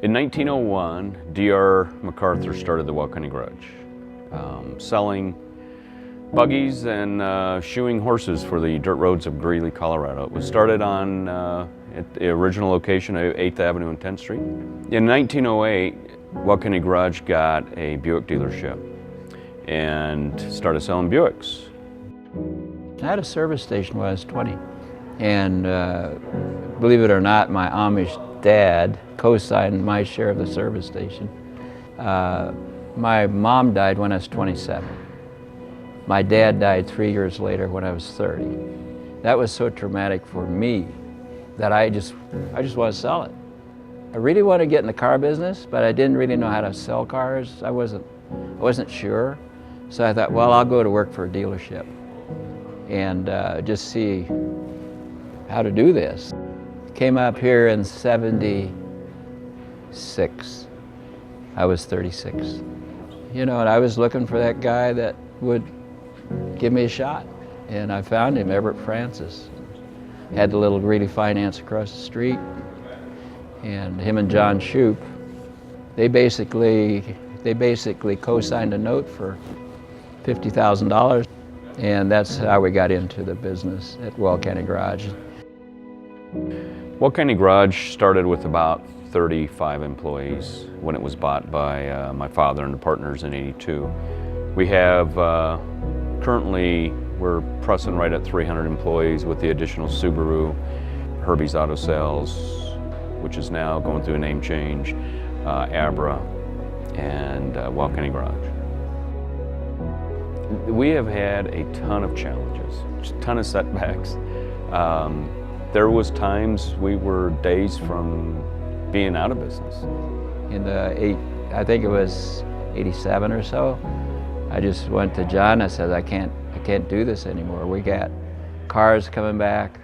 In 1901, D.R. MacArthur started the Weld County Garage, selling buggies and shoeing horses for the dirt roads of Greeley, Colorado. It was started on at the original location of 8th Avenue and 10th Street. In 1908, Weld County Garage got a Buick dealership and started selling Buicks. I had a service station when I was 20, and believe it or not, my Amish dad co-signed my share of the service station. My mom died when I was 27. My dad died 3 years later when I was 30. That was so traumatic for me that I just want to sell it. I really wanted to get in the car business, but I didn't really know how to sell cars. I wasn't sure. So I thought, well, I'll go to work for a dealership and just see how to do this. Came up here in '76. I was 36. You know, and I was looking for that guy that would give me a shot. And I found him, Everett Francis. Had the little Greeley Finance across the street. And him and John Shoup, they basically co-signed a note for $50,000. And that's how we got into the business at Weld County Garage. Weld County Garage started with about 35 employees when it was bought by my father and the partners in '82. We have currently, we're pressing right at 300 employees with the additional Subaru, Herbie's Auto Sales, which is now going through a name change, Abra, and Weld County Garage. We have had a ton of challenges, a ton of setbacks. There was times we were days from being out of business. In I think it was '87 or so, I just went to John. I said, I can't do this anymore. We got cars coming back.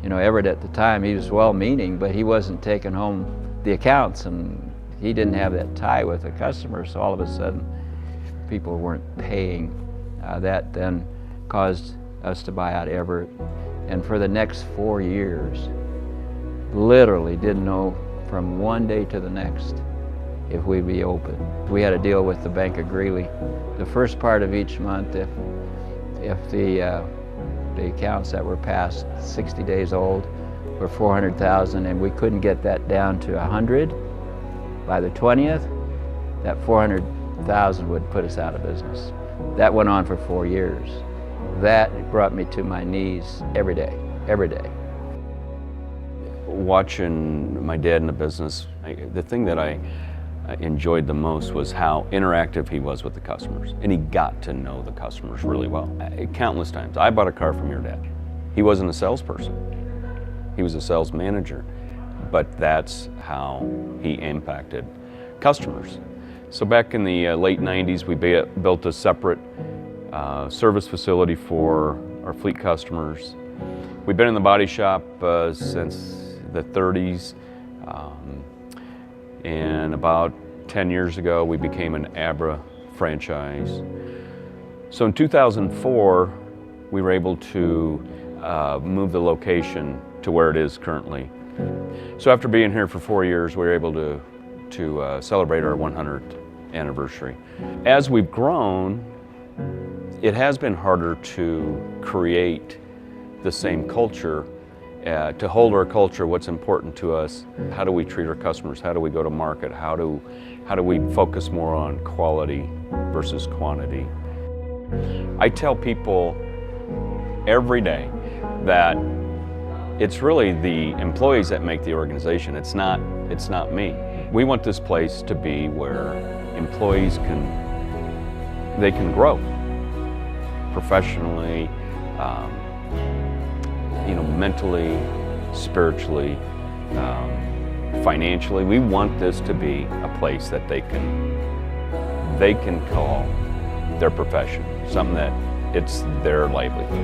You know, Everett at the time, he was well-meaning, but he wasn't taking home the accounts, and he didn't have that tie with the customer. So all of a sudden, people weren't paying. That then caused us to buy out Everett. And for the next 4 years, literally didn't know from one day to the next if we'd be open. We had a deal with the Bank of Greeley. The first part of each month, if the accounts that were past 60 days old were $400,000 and we couldn't get that down to 100 by the 20th, that $400,000 would put us out of business. That went on for 4 years. That brought me to my knees every day, every day. Watching my dad in the business, the thing that I enjoyed the most was how interactive he was with the customers. And he got to know the customers really well. Countless times. I bought a car from your dad. He wasn't a salesperson. He was a sales manager. But that's how he impacted customers. So back in the late 90s, we built a separate service facility for our fleet customers. We've been in the body shop since the 30s, and about 10 years ago we became an Abra franchise. So in 2004 we were able to move the location to where it is currently. So after being here for 4 years, we were able to celebrate our 100th anniversary. As we've grown, it has been harder to create the same culture, to hold our culture, what's important to us, how do we treat our customers, how do we go to market, how do we focus more on quality versus quantity. I tell people every day that it's really the employees that make the organization, it's not me. We want this place to be where employees can grow professionally, mentally, spiritually, financially. We want this to be a place that they can call their profession, something that it's their livelihood.